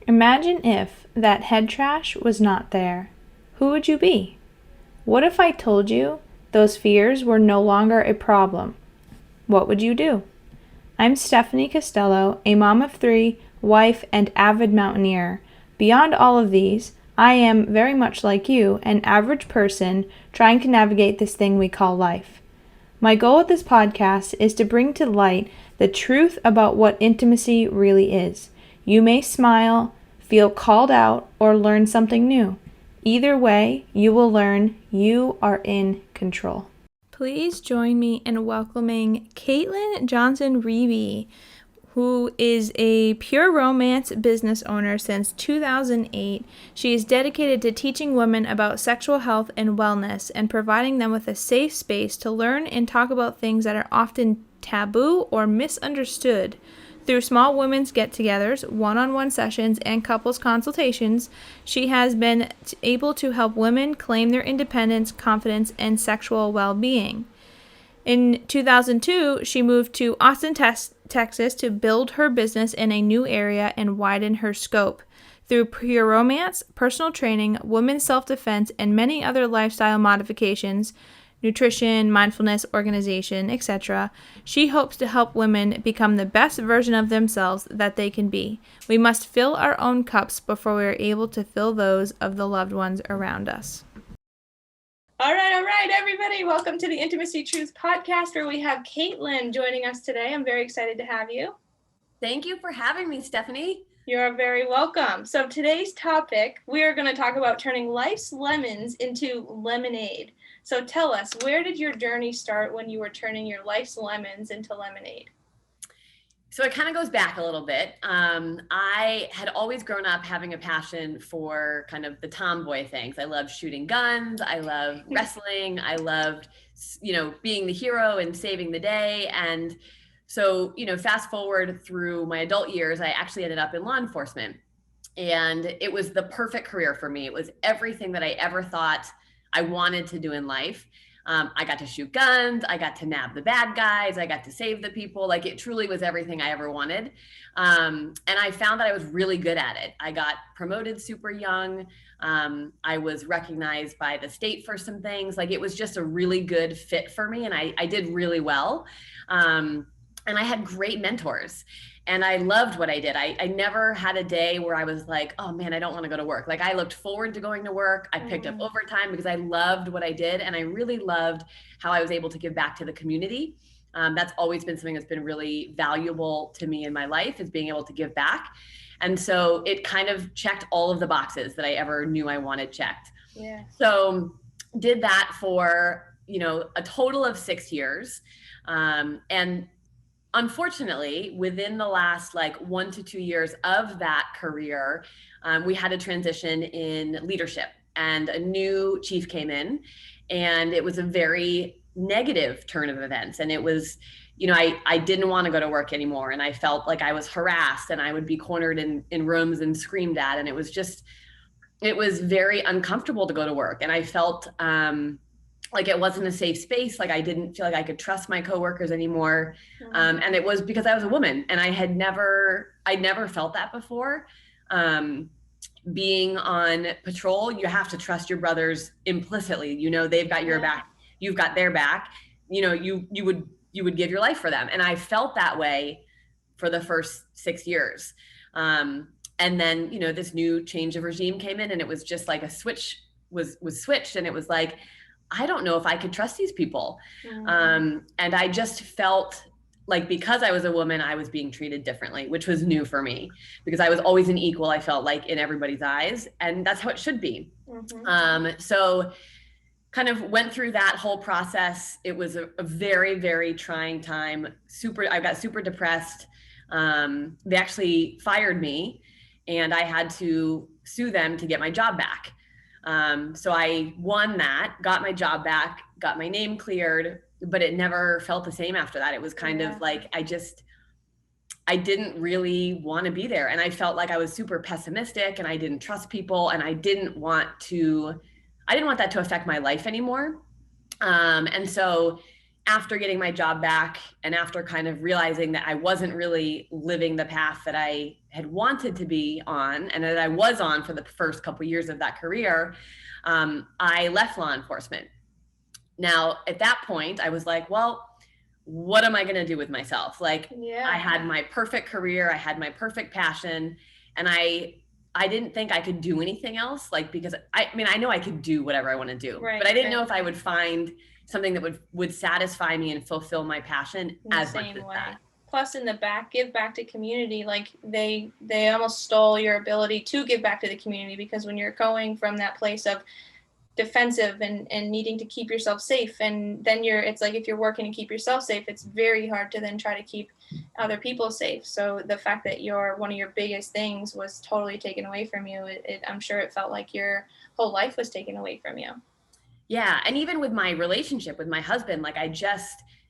Imagine if that head trash was not there. Who would you be? What if I told you those fears were no longer a problem? What would you do? I'm Stephanie Costello, a mom of three, wife, and avid mountaineer. Beyond all of these, I am very much like you, an average person trying to navigate this thing we call life. My goal with this podcast is to bring to light the truth about what intimacy really is. You may smile, feel called out, or learn something new. Either way, you will learn you are in control. Please join me in welcoming Caitlin Johnson-Reeby, who is a pure romance business owner since 2008. She is dedicated to teaching women about sexual health and wellness and providing them with a safe space to learn and talk about things that are often taboo or misunderstood. Through small women's get-togethers, one-on-one sessions, and couples consultations, she has been able to help women claim their independence, confidence, and sexual well-being. In 2002, she moved to Austin, Texas to build her business in a new area and widen her scope. Through pure romance, personal training, women's self-defense, and many other lifestyle modifications, nutrition, mindfulness, organization, etc., she hopes to help women become the best version of themselves that they can be. We must fill our own cups before we are able to fill those of the loved ones around us. All right, everybody. Welcome to the Intimacy Truth podcast, where we have Caitlin joining us today. I'm very excited to have you. Thank you for having me, Stephanie. You're very welcome. So today's topic, we are going to talk about turning life's lemons into lemonade. So tell us, where did your journey start when you were turning your life's lemons into lemonade? So it kind of goes back a little bit. I had always grown up having a passion for kind of the tomboy things. I loved shooting guns. I loved wrestling. I loved, being the hero and saving the day. And so, fast forward through my adult years, I actually ended up in law enforcement. And it was the perfect career for me. It was everything that I ever thought I wanted to do in life. I got to shoot guns. I got to nab the bad guys. I got to save the people. Like, it truly was everything I ever wanted. And I found that I was really good at it. I got promoted super young. I was recognized by the state for some things. Like, it was just a really good fit for me. And I did really well. And I had great mentors. And I loved what I did. I never had a day where I was like, oh man, I don't want to go to work. Like, I looked forward to going to work. I picked up overtime because I loved what I did. And I really loved how I was able to give back to the community. That's always been something that's been really valuable to me in my life, is being able to give back. And so it kind of checked all of the boxes that I ever knew I wanted checked. Yeah. So did that for, a total of 6 years. And unfortunately, within the last 1 to 2 years of that career, we had a transition in leadership, and a new chief came in, and it was a very negative turn of events. And it was, I didn't want to go to work anymore. And I felt like I was harassed, and I would be cornered in rooms and screamed at. And it was very uncomfortable to go to work. And I felt, like it wasn't a safe space. Like, I didn't feel like I could trust my coworkers anymore. And it was because I was a woman, and I'd never felt that before. Being on patrol, you have to trust your brothers implicitly. They've got your back, you've got their back. You would give your life for them. And I felt that way for the first 6 years. And then, this new change of regime came in, and it was just like a switch was switched. And it was like, I don't know if I could trust these people. And I just felt like, because I was a woman, I was being treated differently, which was new for me, because I was always an equal, I felt like, in everybody's eyes. And that's how it should be. So kind of went through that whole process. It was a very, very trying time. I got super depressed. They actually fired me, and I had to sue them to get my job back. So I won that, got my job back, got my name cleared, but it never felt the same after that. It was kind of like, I didn't really want to be there. And I felt like I was super pessimistic, and I didn't trust people, and I didn't want that to affect my life anymore. And so after getting my job back and after kind of realizing that I wasn't really living the path that I had wanted to be on and that I was on for the first couple years of that career, I left law enforcement. Now, at that point, I was like, well, what am I going to do with myself? Like, I had my perfect career, I had my perfect passion, and I didn't think I could do anything else. Like, because I mean, I know I could do whatever I want to do, but I didn't know if I would find something that would satisfy me and fulfill my passion as much as that. Plus, in the give back to community, like they almost stole your ability to give back to the community, because when you're going from that place of defensive and needing to keep yourself safe, and then it's like if you're working to keep yourself safe, it's very hard to then try to keep other people safe. So the fact that one of your biggest things was totally taken away from you, I'm sure it felt like your whole life was taken away from you. Yeah. And even with my relationship with my husband, like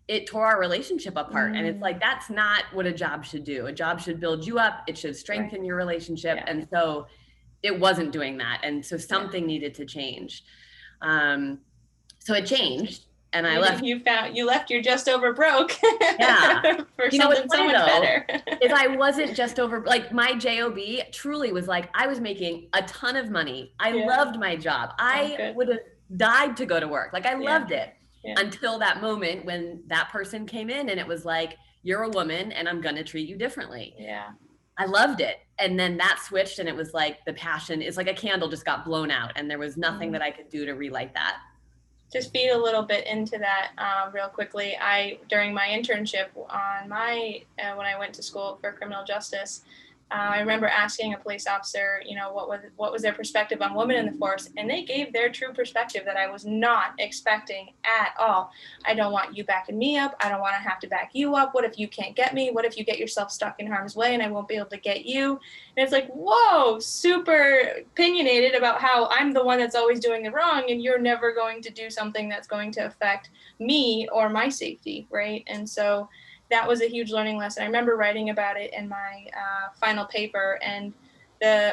it tore our relationship apart. And it's like, that's not what a job should do. A job should build you up. It should strengthen your relationship. Yeah. And so it wasn't doing that. And so something needed to change. So it changed, and I left. You left your just over broke. Yeah. For something so much better. If I wasn't just over, like my job truly was like, I was making a ton of money. I loved my job. I would have died to go to work. Like I loved it until that moment when that person came in and it was like, you're a woman and I'm going to treat you differently. Yeah. I loved it. And then that switched, and it was like the passion is like a candle just got blown out, and there was nothing that I could do to relight that. Just feed a little bit into that real quickly. During my internship on when I went to school for criminal justice, I remember asking a police officer, what was their perspective on women in the force, and they gave their true perspective that I was not expecting at all. I don't want you backing me up. I don't want to have to back you up. What if you can't get me? What if you get yourself stuck in harm's way and I won't be able to get you? And it's like, whoa, super opinionated about how I'm the one that's always doing the wrong, and you're never going to do something that's going to affect me or my safety, right? And so that was a huge learning lesson. I remember writing about it in my final paper, and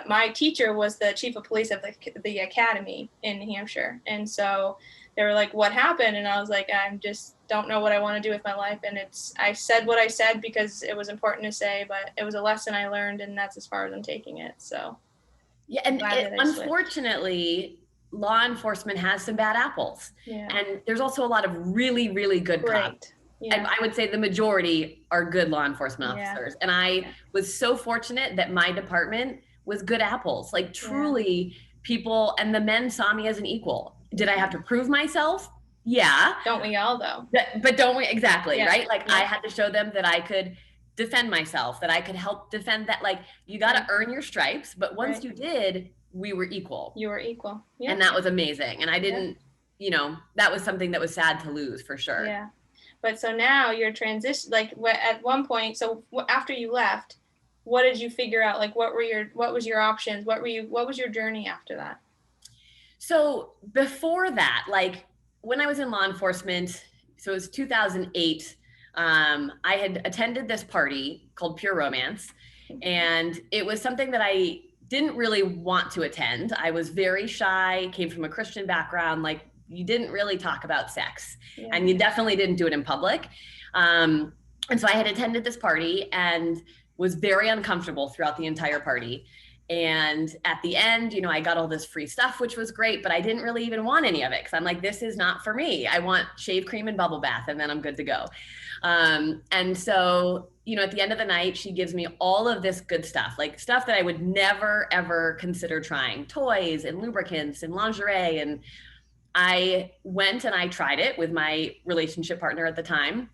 my teacher was the chief of police of the academy in New Hampshire. And so they were like, what happened? And I was like, I just don't know what I want to do with my life. And I said what I said because it was important to say, but it was a lesson I learned, and that's as far as I'm taking it. So yeah, and unfortunately, law enforcement has some bad apples. Yeah. And there's also a lot of really, really good cops. Yeah. I would say the majority are good law enforcement officers. And I was so fortunate that my department was good apples. Like truly people, and the men saw me as an equal. Did I have to prove myself? Yeah. Don't we all though? But don't we? Exactly. Right? Like I had to show them that I could defend myself, that I could help defend that. Like you got to earn your stripes. But once you did, we were equal. You were equal. Yeah. And that was amazing. And I didn't, that was something that was sad to lose for sure. Yeah. But so now you're like at one point, so after you left, what did you figure out? Like, what was your options? What was your journey after that? So before that, like when I was in law enforcement, so it was 2008, I had attended this party called Pure Romance, and it was something that I didn't really want to attend. I was very shy, came from a Christian background, like you didn't really talk about sex and you definitely didn't do it in public. And so I had attended this party and was very uncomfortable throughout the entire party. And at the end, I got all this free stuff, which was great, but I didn't really even want any of it. Cause I'm like, this is not for me. I want shave cream and bubble bath, and then I'm good to go. And so, at the end of the night, she gives me all of this good stuff, like stuff that I would never, ever consider trying, toys and lubricants and lingerie. And I went and I tried it with my relationship partner at the time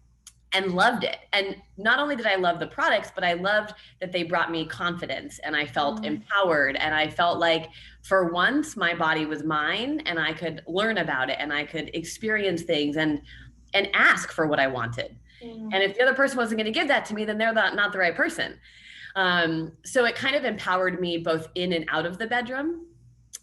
and loved it. And not only did I love the products, but I loved that they brought me confidence, and I felt empowered, and I felt like for once my body was mine and I could learn about it and I could experience things and ask for what I wanted. And if the other person wasn't going to give that to me, then they're not the right person. So it kind of empowered me both in and out of the bedroom.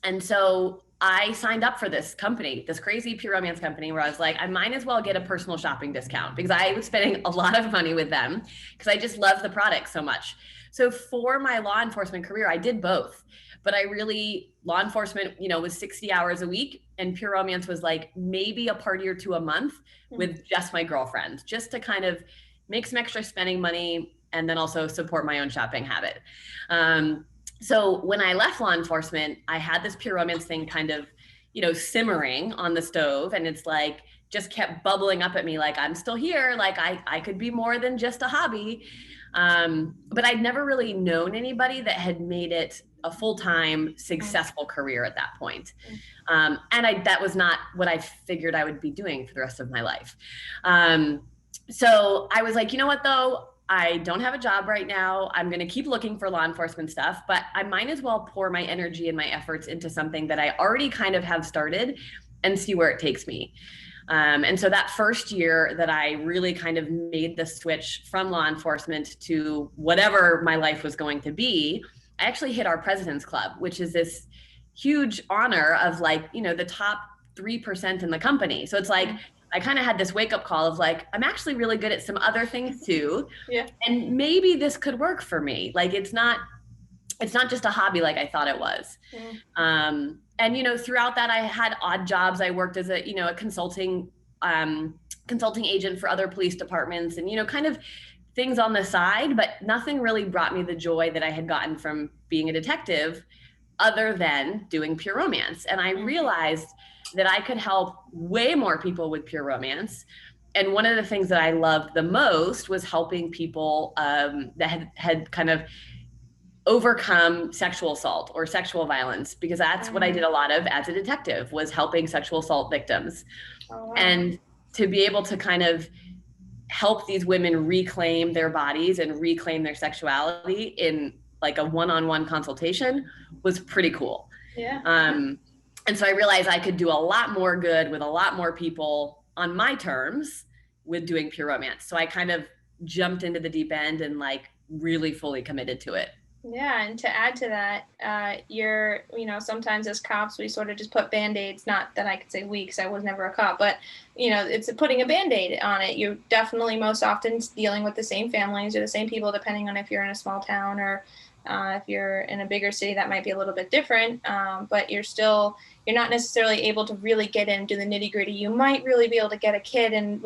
And so I signed up for this company, this crazy Pure Romance company, where I was like, I might as well get a personal shopping discount, because I was spending a lot of money with them because I just love the product so much. So for my law enforcement career, I did both, but law enforcement, was 60 hours a week, and pure romance was like maybe a party or two a month with just my girlfriend, just to kind of make some extra spending money and then also support my own shopping habit. So when I left law enforcement, I had this pure romance thing kind of, simmering on the stove, and it's like, just kept bubbling up at me like, I'm still here, like I could be more than just a hobby. But I'd never really known anybody that had made it a full-time successful career at that point. That was not what I figured I would be doing for the rest of my life. So I was like, you know what though? I don't have a job right now. I'm going to keep looking for law enforcement stuff, but I might as well pour my energy and my efforts into something that I already kind of have started and see where it takes me. And so that first year that I really kind of made the switch from law enforcement to whatever my life was going to be, I actually hit our President's Club, which is this huge honor of like, the top 3% in the company. So it's like, I kind of had this wake up call of like, I'm actually really good at some other things too. Yeah. And maybe this could work for me. Like, it's not just a hobby like I thought it was. And, throughout that, I had odd jobs. I worked as a consulting agent for other police departments and, kind of things on the side, but nothing really brought me the joy that I had gotten from being a detective other than doing pure romance. And I realized that I could help way more people with pure romance. And one of the things that I loved the most was helping people that had kind of overcome sexual assault or sexual violence, because that's what I did a lot of as a detective, was helping sexual assault victims. Oh, wow. And to be able to kind of help these women reclaim their bodies and reclaim their sexuality in like a one-on-one consultation was pretty cool. Yeah. And so I realized I could do a lot more good with a lot more people on my terms with doing pure romance. So I kind of jumped into the deep end and like really fully committed to it. Yeah, and to add to that, sometimes as cops, we sort of just put BandAids, not that I could say we, because I was never a cop, but, it's putting a BandAid on it. You're definitely most often dealing with the same families or the same people, depending on if you're in a small town or if you're in a bigger city, that might be a little bit different, but you're not necessarily able to really get into the nitty gritty. You might really be able to get a kid in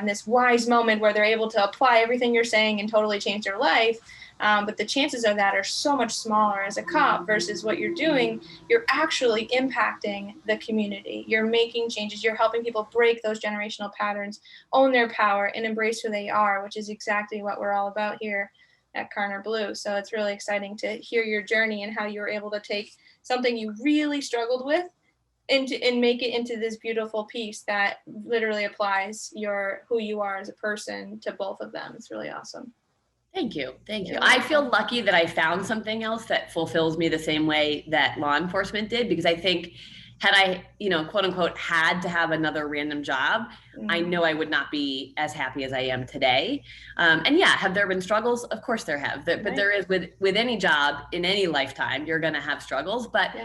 this wise moment where they're able to apply everything you're saying and totally change their life. But the chances of that are so much smaller as a cop versus what you're doing. You're actually impacting the community. You're making changes. You're helping people break those generational patterns, own their power, and embrace who they are, which is exactly what we're all about here at Karner Blue. So it's really exciting to hear your journey and how you were able to take something you really struggled with and make it into this beautiful piece that literally applies who you are as a person to both of them. It's really awesome. Thank you. I feel lucky that I found something else that fulfills me the same way that law enforcement did, because I think had I, quote unquote, had to have another random job, I know I would not be as happy as I am today. And yeah, have there been struggles? Of course there have, but there is with any job in any lifetime, you're going to have struggles. But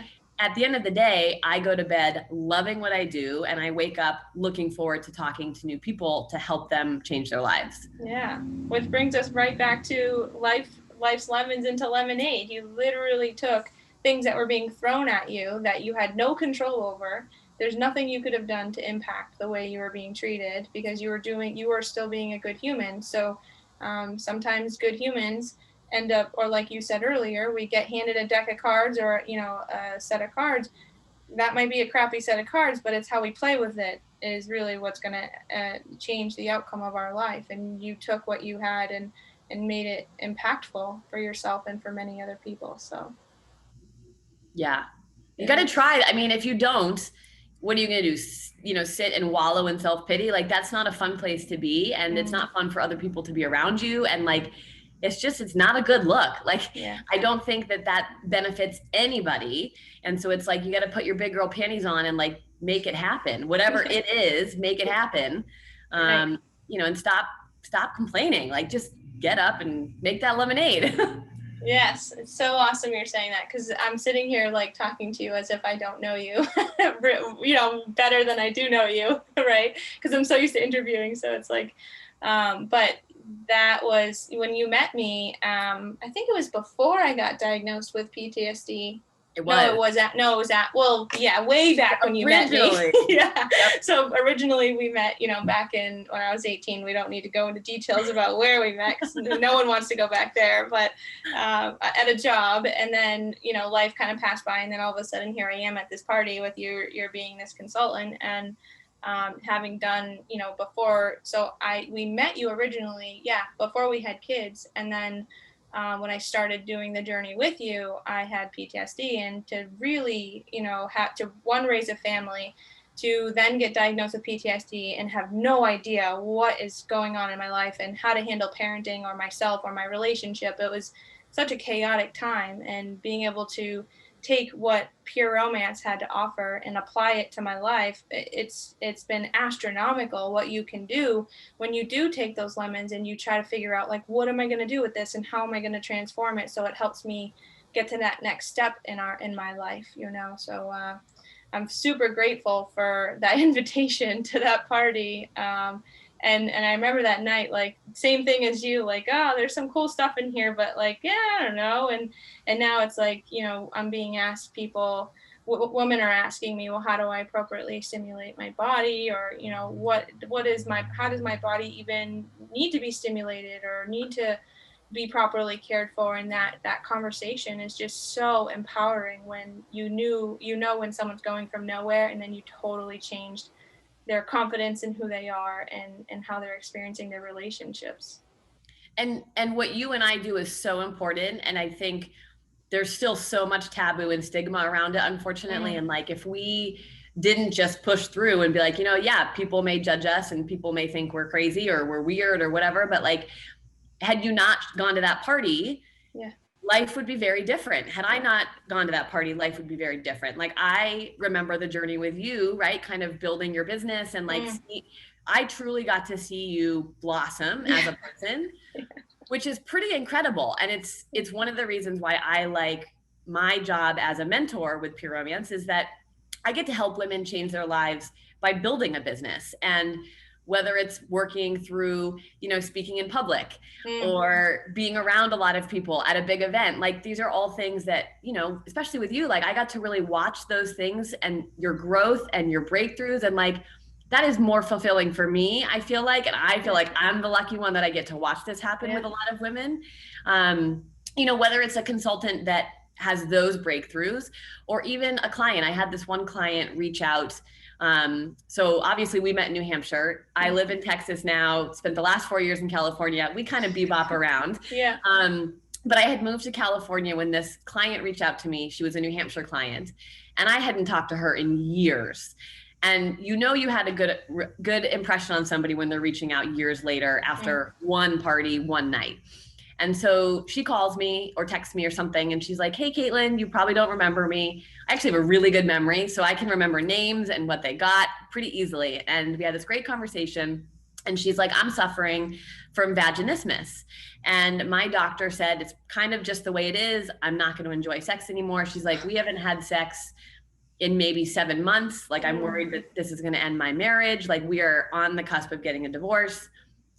at the end of the day, I go to bed loving what I do, and I wake up looking forward to talking to new people to help them change their lives. Yeah, which brings us right back to life's lemons into lemonade. You literally took things that were being thrown at you that you had no control over. There's nothing you could have done to impact the way you were being treated, because you were still being a good human. So sometimes good humans end up, or like you said earlier, we get handed a deck of cards or a set of cards. That might be a crappy set of cards, but it's how we play with it is really what's going to change the outcome of our life. And you took what you had and made it impactful for yourself and for many other people. So yeah, you got to try. I mean, if you don't, what are you going to do? Sit and wallow in self-pity? Like, that's not a fun place to be. And it's not fun for other people to be around you. And like, it's not a good look. Like, I don't think that benefits anybody. And so it's like, you got to put your big girl panties on and like, make it happen. Whatever it is, make it happen. And stop complaining. Like, just get up and make that lemonade. Yes, it's so awesome you're saying that, because I'm sitting here like talking to you as if I don't know you, better than I do know you, right? Because I'm so used to interviewing. So it's like, but that was when you met me. I think it was before I got diagnosed with PTSD. It was. No, it was at, well, yeah, way back when you met me. Yeah. Yep. So originally we met, back when I was 18. We don't need to go into details about where we met because no one wants to go back there, but at a job. And then, life kind of passed by. And then all of a sudden here I am at this party with you're being this consultant and having done, before. So we met you originally, before we had kids. And then when I started doing the journey with you, I had PTSD, and to really, have to raise a family, to then get diagnosed with PTSD and have no idea what is going on in my life and how to handle parenting or myself or my relationship. It was such a chaotic time, and being able to take what Pure Romance had to offer and apply it to my life, it's been astronomical what you can do when you do take those lemons and you try to figure out, like, what am I going to do with this and how am I going to transform it so it helps me get to that next step in my life, so I'm super grateful for that invitation to that party. And I remember that night, like, same thing as you, like, oh, there's some cool stuff in here, but like, yeah, I don't know. And now it's like, I'm being asked, women are asking me, well, how do I appropriately stimulate my body? Or, how does my body even need to be stimulated or need to be properly cared for? And that conversation is just so empowering when when someone's going from nowhere and then you totally changed their confidence in who they are and how they're experiencing their relationships. And what you and I do is so important. And I think there's still so much taboo and stigma around it, unfortunately. And like, if we didn't just push through and be like, people may judge us and people may think we're crazy or we're weird or whatever, but like, had you not gone to that party, life would be very different. Had I not gone to that party, life would be very different. Like, I remember the journey with you, right? Kind of building your business and like, I truly got to see you blossom as a person, which is pretty incredible. And it's one of the reasons why I like my job as a mentor with Pure Romance, is that I get to help women change their lives by building a business. And whether it's working through, speaking in public or being around a lot of people at a big event, like, these are all things that, especially with you, like, I got to really watch those things and your growth and your breakthroughs. And like, that is more fulfilling for me, I feel like. And I feel like I'm the lucky one that I get to watch this happen with a lot of women. Whether it's a consultant that has those breakthroughs or even a client. I had this one client reach out. So obviously we met in New Hampshire. I live in Texas now, spent the last 4 years in California. We kind of bebop around. Yeah. But I had moved to California when this client reached out to me. She was a New Hampshire client and I hadn't talked to her in years. And you had a good impression on somebody when they're reaching out years later after one party, one night. And so she calls me or texts me or something. And she's like, hey, Caitlin, you probably don't remember me. I actually have a really good memory. So I can remember names and what they got pretty easily. And we had this great conversation. And she's like, I'm suffering from vaginismus. And my doctor said, it's kind of just the way it is. I'm not going to enjoy sex anymore. She's like, we haven't had sex in maybe 7 months. Like, I'm worried that this is going to end my marriage. Like, we are on the cusp of getting a divorce.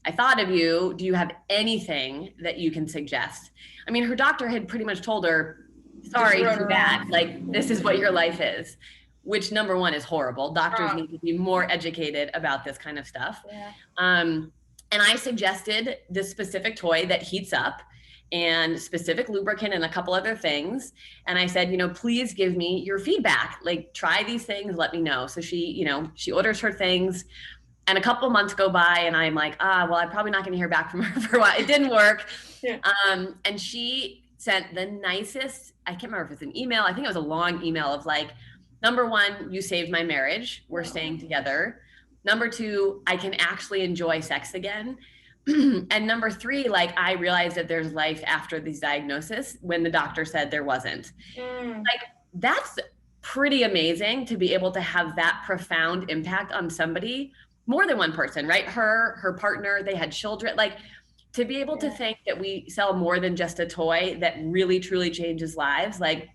I thought of you. Do you have anything that you can suggest? I mean, her doctor had pretty much told her, sorry, too bad. Like, this is what your life is, which, number one, is horrible. Doctors need to be more educated about this kind of stuff. Yeah. And I suggested this specific toy that heats up and specific lubricant and a couple other things. And I said, please give me your feedback. Like, try these things, let me know. So she orders her things. And a couple months go by and I'm like, well, I'm probably not going to hear back from her for a while. It didn't work. Yeah. And she sent the nicest, I can't remember if it's an email. I think it was a long email of like, number one, you saved my marriage. We're staying together. Number two, I can actually enjoy sex again. And number three, like, I realized that there's life after these diagnosis when the doctor said there wasn't. Like, that's pretty amazing to be able to have that profound impact on somebody. More than one person, right? Her partner, they had children. Like, to be able to think that we sell more than just a toy that really, truly changes lives. Like,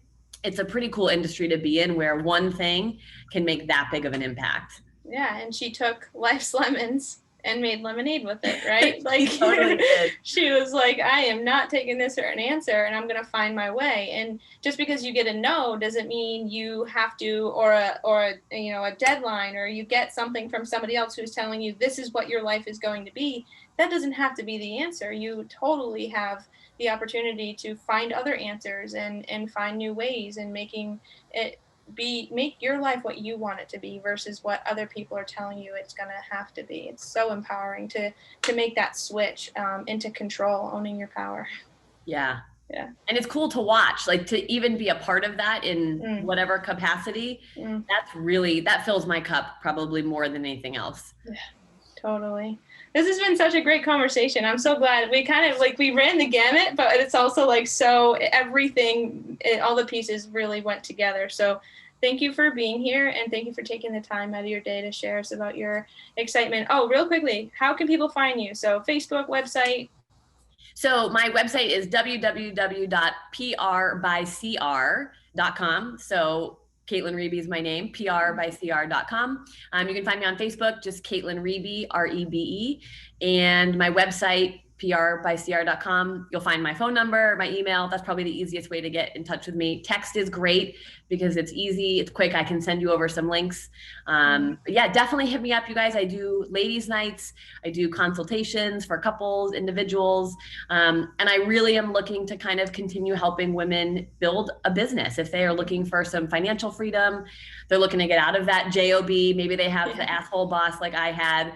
it's a pretty cool industry to be in where one thing can make that big of an impact. Yeah. And she took life's lemons and made lemonade with it, right? Like She totally did. she was like, I am not taking this for an answer, and I'm going to find my way. And just because you get a no doesn't mean you have to, or a you know, a deadline, or you get something from somebody else who's telling you this is what your life is going to be. That doesn't have to be the answer. You totally have the opportunity to find other answers and find new ways, and making it make your life what you want it to be versus what other people are telling you it's going to have to be. It's so empowering to make that switch into control, owning your power. Yeah. Yeah. And it's cool to watch, like to even be a part of that in whatever capacity. That's really, that fills my cup probably more than anything else. Yeah, totally. This has been such a great conversation. I'm so glad we kind of like, we ran the gamut, but it's also like, so everything, all the pieces really went together. So thank you for being here, and thank you for taking the time out of your day to share us about your excitement. Oh, real quickly, how can people find you? So Facebook, website. So my website is www.prbycr.com. So Caitlin Reby is my name, prbycr.com. You can find me on Facebook, just Caitlin Reby, R-E-B-E. And my website, prbycr.com. You'll find my phone number, my email. That's probably the easiest way to get in touch with me. Text is great because it's easy, it's quick. I can send you over some links. But yeah, definitely hit me up, you guys. I do ladies' nights. I do consultations for couples, individuals. And I really am looking to kind of continue helping women build a business. If they are looking for some financial freedom, they're looking to get out of that job. Maybe they have the asshole boss like I had,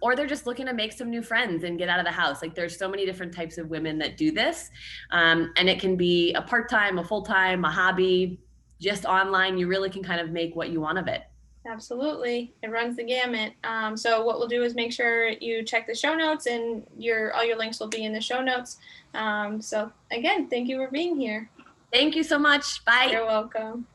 or they're just looking to make some new friends and get out of the house. Like there's so many different types of women that do this. And it can be a part-time, a full-time, a hobby, just online. You really can kind of make what you want of it. Absolutely. It runs the gamut. So what we'll do is make sure you check the show notes, and all your links will be in the show notes. So again, thank you for being here. Thank you so much. Bye. You're welcome.